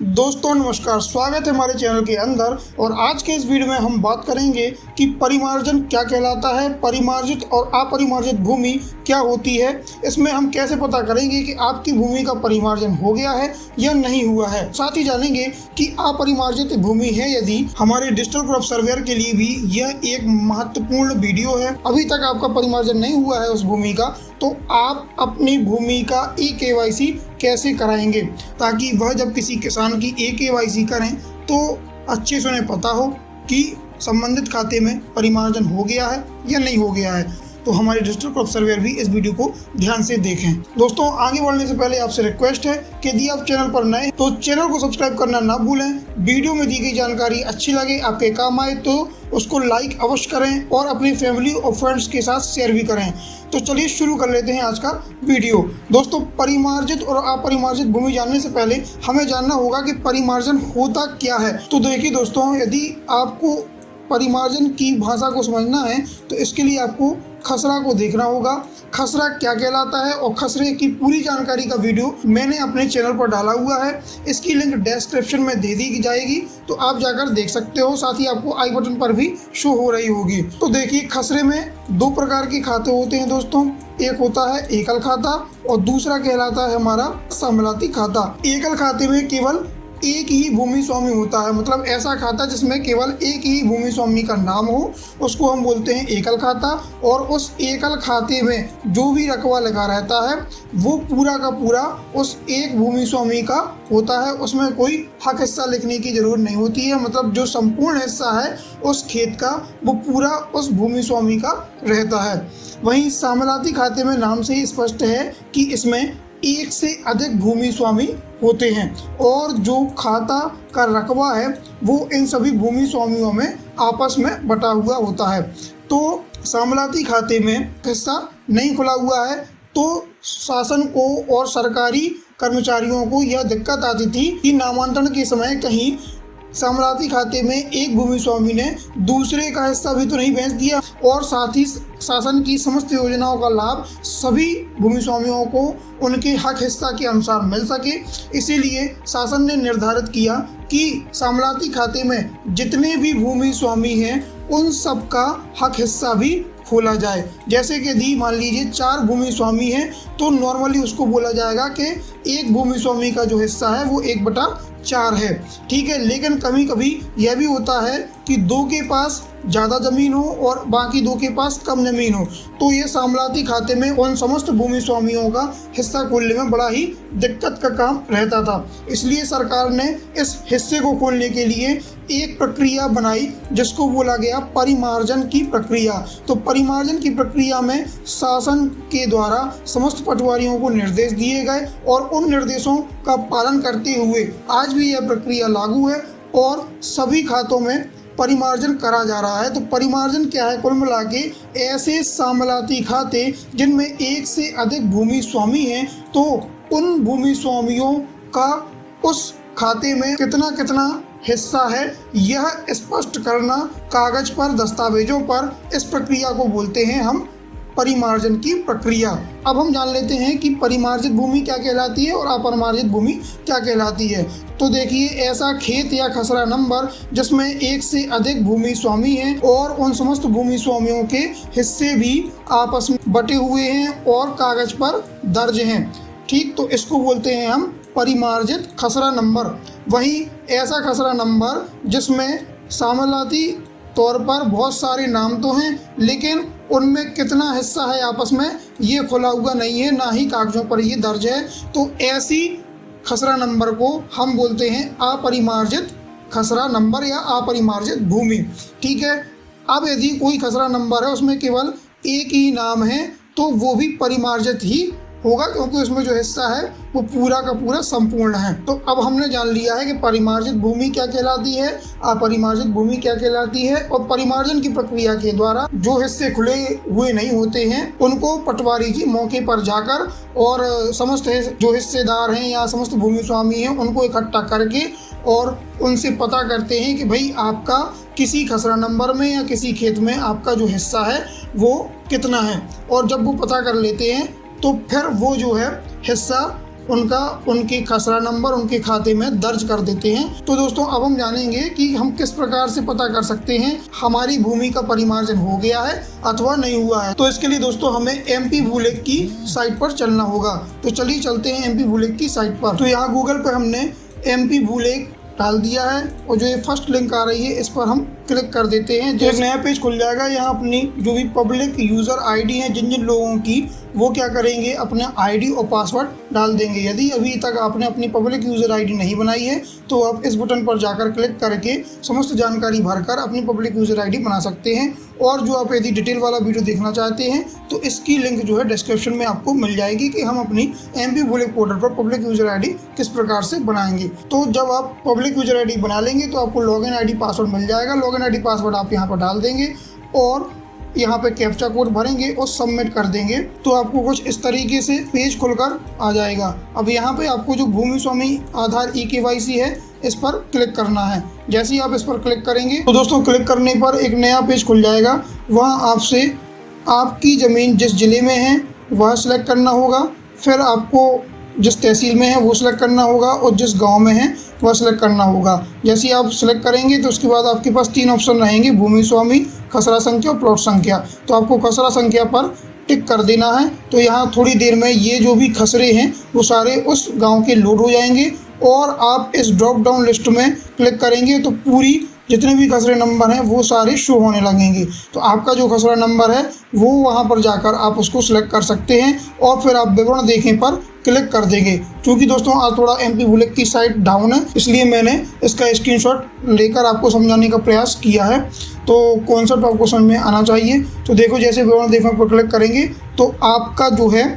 दोस्तों नमस्कार, स्वागत है हमारे चैनल के अंदर। और आज के इस वीडियो में हम बात करेंगे कि परिमार्जन क्या कहलाता है, परिमार्जित और अपरिमार्जित भूमि क्या होती है। इसमें हम कैसे पता करेंगे कि आपकी भूमि का परिमार्जन हो गया है या नहीं हुआ है। साथ ही जानेंगे कि अपरिमार्जित भूमि है यदि। हमारे डिजिटल क्रॉप सर्वेयर के लिए भी यह एक महत्वपूर्ण वीडियो है। अभी तक आपका परिमार्जन नहीं हुआ है उस भूमि का, तो आप अपनी भूमि का ई-KYC कैसे कराएंगे, ताकि वह जब किसी किसान की ई-KYC करें तो अच्छे से उन्हें पता हो कि संबंधित खाते में परिमार्जन हो गया है या नहीं हो गया है। तो हमारे डिजिटल क्रॉप सर्वेयर भी इस वीडियो को ध्यान से देखें। दोस्तों आगे बढ़ने से पहले आपसे रिक्वेस्ट है कि यदि आप चैनल पर नए तो चैनल को सब्सक्राइब करना ना भूलें। वीडियो में दी गई जानकारी अच्छी लगे, आपके काम आए तो उसको लाइक अवश्य करें और अपनी फैमिली और फ्रेंड्स के साथ शेयर भी करें। तो चलिए शुरू कर लेते हैं आज का वीडियो। दोस्तों परिमार्जित और अपरिमार्जित भूमि जानने से पहले हमें जानना होगा कि परिमार्जन होता क्या है। तो देखिए दोस्तों, यदि आपको परिमार्जन की भाषा को समझना है तो इसके लिए आपको खसरा को देखना होगा। खसरा क्या कहलाता है और खसरे की पूरी जानकारी का वीडियो मैंने अपने चैनल पर डाला हुआ है। इसकी लिंक डिस्क्रिप्शन में दे दी जाएगी, तो आप जाकर देख सकते हो। साथ ही आपको आई बटन पर भी शो हो रही होगी। तो देखिए, खसरे में दो प्रकार के खाते होते हैं दोस्तों। एक होता है एकल खाता और दूसरा कहलाता है हमारा सम्मिलाती खाता। एकल खाते में केवल एक ही भूमि स्वामी होता है, मतलब ऐसा खाता जिसमें केवल एक ही भूमि स्वामी का नाम हो, उसको हम बोलते हैं एकल खाता। और उस एकल खाते में जो भी रकबा लगा रहता है वो पूरा का पूरा उस एक भूमि स्वामी का होता है। उसमें कोई हक हिस्सा लिखने की जरूरत नहीं होती है, मतलब जो संपूर्ण हिस्सा है उस खेत का वो पूरा उस भूमि स्वामी का रहता है। वहीं सम्मिलाती खाते में नाम से ही स्पष्ट है कि इसमें एक से अधिक भूमि स्वामी होते हैं और जो खाता का रकबा है वो इन सभी भूमि स्वामियों में आपस में बटा हुआ होता है। तो सम्मिलाती खाते में हिस्सा नहीं खुला हुआ है तो शासन को और सरकारी कर्मचारियों को यह दिक्कत आती थी कि नामांतरण के समय कहीं सम्मिलाती खाते में एक भूमि स्वामी ने दूसरे का हिस्सा भी तो नहीं बेच दिया और साथ ही शासन की समस्त योजनाओं का लाभ सभी भूमि स्वामियों को उनके हक हिस्सा के अनुसार मिल सके। इसीलिए शासन ने निर्धारित किया कि सम्मिलाती खाते में जितने भी भूमि स्वामी हैं उन सब का हक हिस्सा भी खोला जाए। जैसे कि यदि मान लीजिए 4 भूमि स्वामी हैं तो नॉर्मली उसको बोला जाएगा कि एक भूमि स्वामी का जो हिस्सा है वो 1/4 है, ठीक है। लेकिन कभी कभी यह भी होता है कि 2 के पास ज़्यादा ज़मीन हो और बाकी 2 के पास कम ज़मीन हो, तो ये सम्मिलाती खाते में उन समस्त भूमि स्वामियों का हिस्सा खोलने में बड़ा ही दिक्कत का काम रहता था। इसलिए सरकार ने इस हिस्से को खोलने के लिए एक प्रक्रिया बनाई जिसको बोला गया परिमार्जन की प्रक्रिया। तो परिमार्जन की प्रक्रिया में शासन के द्वारा समस्त पटवारियों को निर्देश दिए गए और उन निर्देशों का पालन करते हुए आज भी यह प्रक्रिया लागू है और सभी खातों में परिमार्जन करा जा रहा है। तो परिमार्जन क्या है? कुल मिला के ऐसे सम्मिलाती खाते जिनमें एक से अधिक भूमि स्वामी हैं तो उन भूमि स्वामियों का उस खाते में कितना कितना हिस्सा है यह स्पष्ट करना कागज पर, दस्तावेजों पर, इस प्रक्रिया को बोलते हैं हम परिमार्जन की प्रक्रिया। अब हम जान लेते हैं कि परिमार्जित भूमि क्या कहलाती है और अपरिमार्जित भूमि क्या कहलाती है। तो देखिए, ऐसा खेत या खसरा नंबर जिसमें एक से अधिक भूमि स्वामी हैं और उन समस्त भूमि स्वामियों के हिस्से भी आपस में बटे हुए हैं और कागज पर दर्ज हैं, ठीक। तो इसको बोलते हैं हम परिमार्जित खसरा नंबर। वहीं ऐसा खसरा नंबर जिसमें सम्मिलाती तौर पर बहुत सारे नाम तो हैं लेकिन उनमें कितना हिस्सा है आपस में ये खुला हुआ नहीं है, ना ही कागजों पर ये दर्ज है, तो ऐसी खसरा नंबर को हम बोलते हैं अपरिमार्जित खसरा नंबर या अपरिमार्जित भूमि, ठीक है। अब यदि कोई खसरा नंबर है उसमें केवल एक ही नाम है तो वो भी परिमार्जित ही होगा क्योंकि उसमें जो हिस्सा है वो पूरा का पूरा संपूर्ण है। तो अब हमने जान लिया है कि परिमार्जित भूमि क्या कहलाती है, अपरिमार्जित भूमि क्या कहलाती है और परिमार्जन की प्रक्रिया के द्वारा जो हिस्से खुले हुए नहीं होते हैं उनको पटवारी जी मौके पर जाकर और समस्त जो हिस्सेदार हैं या समस्त भूमि स्वामी हैं उनको इकट्ठा करके और उनसे पता करते हैं कि भाई आपका किसी खसरा नंबर में या किसी खेत में आपका जो हिस्सा है वो कितना है। और जब वो पता कर लेते हैं तो फिर वो जो है हिस्सा उनके खसरा नंबर उनके खाते में दर्ज कर देते हैं। तो दोस्तों अब हम जानेंगे कि हम किस प्रकार से पता कर सकते हैं हमारी भूमि का परिमार्जन हो गया है अथवा नहीं हुआ है। तो इसके लिए दोस्तों हमें MP भूलेख की साइट पर चलना होगा। तो चलिए चलते हैं MP भूलेख की साइट पर। तो यहाँ गूगल पर हमने MP भूलेख डाल दिया है और जो ये फर्स्ट लिंक आ रही है इस पर हम क्लिक कर देते हैं। जो एक नया पेज खुल जाएगा। यहाँ अपनी जो भी पब्लिक यूज़र ID है जिन जिन लोगों की, वो क्या करेंगे अपना ID और पासवर्ड डाल देंगे। यदि अभी तक आपने अपनी पब्लिक यूज़र ID नहीं बनाई है तो आप इस बटन पर जाकर क्लिक करके समस्त जानकारी भरकर अपनी पब्लिक यूज़र ID बना सकते हैं। और जो आप यदि डिटेल वाला वीडियो देखना चाहते हैं तो इसकी लिंक जो है डिस्क्रिप्शन में आपको मिल जाएगी कि हम अपनी MP भूलेख पोर्टल पर पब्लिक यूज़र ID किस प्रकार से बनाएंगे। तो जब आप पब्लिक यूज़र ID बना लेंगे तो आपको लॉगिन ID पासवर्ड मिल जाएगा। लॉगिन ID पासवर्ड आप यहाँ पर डाल देंगे और यहाँ पे कैप्चा कोड भरेंगे और सबमिट कर देंगे तो आपको कुछ इस तरीके से पेज खुलकर आ जाएगा। अब यहाँ पे आपको जो भूमि स्वामी आधार eKYC है इस पर क्लिक करना है। जैसे ही आप इस पर क्लिक करेंगे तो दोस्तों क्लिक करने पर एक नया पेज खुल जाएगा। वहाँ आपसे आपकी ज़मीन जिस ज़िले में है वह सिलेक्ट करना होगा, फिर आपको जिस तहसील में है वो सिलेक्ट करना होगा और जिस गांव में है वह सिलेक्ट करना होगा। जैसे ही आप सिलेक्ट करेंगे तो उसके बाद आपके पास 3 ऑप्शन रहेंगे, भूमि स्वामी, खसरा संख्या और प्लॉट संख्या। तो आपको खसरा संख्या पर टिक कर देना है। तो यहाँ थोड़ी देर में ये जो भी खसरे हैं वो सारे उस गांव के लोड हो जाएंगे और आप इस ड्रॉप डाउन लिस्ट में क्लिक करेंगे तो पूरी जितने भी खसरे नंबर हैं वो सारे शो होने लगेंगे। तो आपका जो खसरा नंबर है वो वहाँ पर जाकर आप उसको सिलेक्ट कर सकते हैं और फिर आप विवरण देखें पर क्लिक कर देंगे। क्योंकि दोस्तों आज थोड़ा MP भूलेख की साइट डाउन है इसलिए मैंने इसका स्क्रीनशॉट लेकर आपको समझाने का प्रयास किया है। तो कॉन्सेप्ट आपको समझ में आना चाहिए। तो देखो जैसे विवरण देखने पर क्लिक करेंगे तो आपका जो है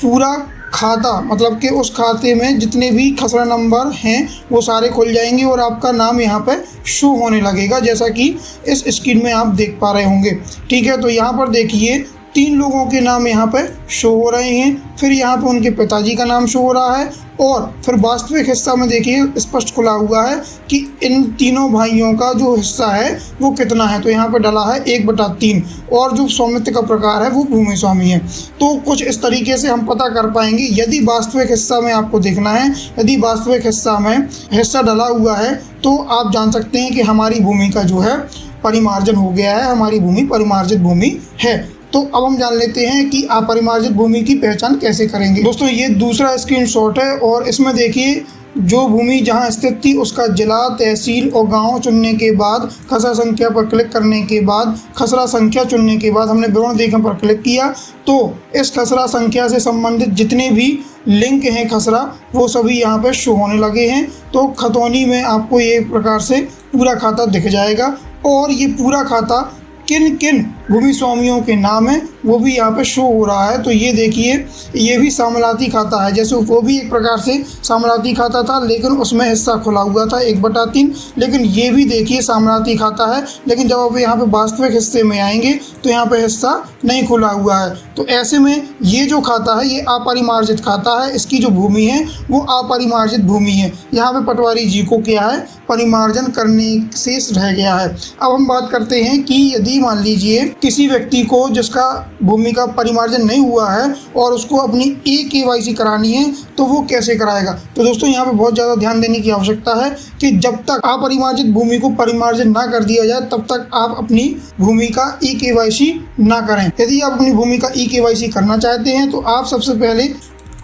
पूरा खाता, मतलब कि उस खाते में जितने भी खसरा नंबर हैं वो सारे खुल जाएंगे और आपका नाम यहाँ पे शो होने लगेगा, जैसा कि इस स्क्रीन में आप देख पा रहे होंगे। ठीक है, तो यहाँ पर देखिए 3 लोगों के नाम यहाँ पे शो हो रहे हैं। फिर यहाँ पे उनके पिताजी का नाम शो हो रहा है और फिर वास्तविक हिस्सा में देखिए स्पष्ट खुला हुआ है कि इन तीनों भाइयों का जो हिस्सा है वो कितना है। तो यहाँ पे डला है 1/3 और जो स्वामित्व का प्रकार है वो भूमि स्वामी है। तो कुछ इस तरीके से हम पता कर पाएंगे। यदि वास्तविक हिस्सा में आपको देखना है, यदि वास्तविक हिस्सा में हिस्सा डला हुआ है तो आप जान सकते हैं कि हमारी भूमि का जो है परिमार्जन हो गया है, हमारी भूमि परिमार्जित भूमि है। तो अब हम जान लेते हैं कि अपरिमार्जित भूमि की पहचान कैसे करेंगे। दोस्तों ये दूसरा स्क्रीनशॉट है और इसमें देखिए जो भूमि जहां स्थित थी उसका जिला, तहसील और गांव चुनने के बाद खसरा संख्या पर क्लिक करने के बाद खसरा संख्या चुनने के बाद हमने विवरण देखने पर क्लिक किया तो इस खसरा संख्या से संबंधित जितने भी लिंक हैं खसरा वो सभी यहाँ पे शो होने लगे हैं। तो खतौनी में आपको ये प्रकार से पूरा खाता दिख जाएगा और ये पूरा खाता किन किन भूमि स्वामियों के नाम है वो भी यहाँ पे शो हो रहा है। तो ये देखिए ये भी सामलाती खाता है, जैसे वो भी एक प्रकार से सामलाती खाता था लेकिन उसमें हिस्सा खुला हुआ था 1/3, लेकिन ये भी देखिए सामलाती खाता है लेकिन जब आप यहाँ पे वास्तविक हिस्से में आएंगे तो यहाँ पे हिस्सा नहीं खुला हुआ है। तो ऐसे में ये जो खाता है ये अपरिमार्जित खाता है, इसकी जो भूमि है वो अपरिमार्जित भूमि है। यहाँ पे पटवारी जी को क्या है परिमार्जन करने शेष रह गया है। अब हम बात करते हैं कि यदि मान लीजिए किसी व्यक्ति को जिसका भूमि का परिमार्जन नहीं हुआ है और उसको अपनी eKYC करानी है तो वो कैसे कराएगा। तो दोस्तों यहाँ पे बहुत ज़्यादा ध्यान देने की आवश्यकता है कि जब तक अपरिमार्जित भूमि को परिमार्जन ना कर दिया जाए तब तक आप अपनी भूमि का eKYC ना करें। यदि आप अपनी भूमि का eKYC करना चाहते हैं तो आप सबसे पहले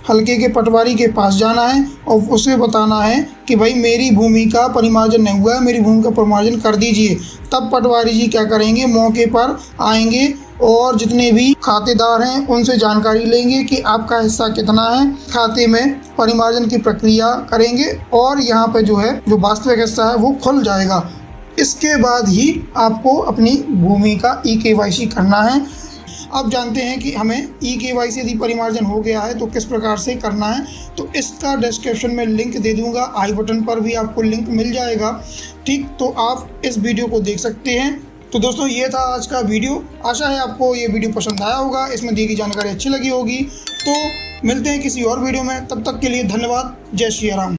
हल्के के पटवारी के पास जाना है और उसे बताना है कि भाई मेरी भूमि का परिमार्जन नहीं हुआ है, मेरी भूमि का परिमार्जन कर दीजिए। तब पटवारी जी क्या करेंगे, मौके पर आएंगे और जितने भी खातेदार हैं उनसे जानकारी लेंगे कि आपका हिस्सा कितना है, खाते में परिमार्जन की प्रक्रिया करेंगे और यहाँ पे जो है जो वास्तविक हिस्सा है वो खुल जाएगा। इसके बाद ही आपको अपनी भूमि का eKYC करना है। अब जानते हैं कि हमें eKYC यदि परिमार्जन हो गया है तो किस प्रकार से करना है। तो इसका डिस्क्रिप्शन में लिंक दे दूंगा, आई बटन पर भी आपको लिंक मिल जाएगा। ठीक, तो आप इस वीडियो को देख सकते हैं। तो दोस्तों ये था आज का वीडियो। आशा है आपको ये वीडियो पसंद आया होगा, इसमें दी गई जानकारी अच्छी लगी होगी। तो मिलते हैं किसी और वीडियो में, तब तक के लिए धन्यवाद। जय श्री राम।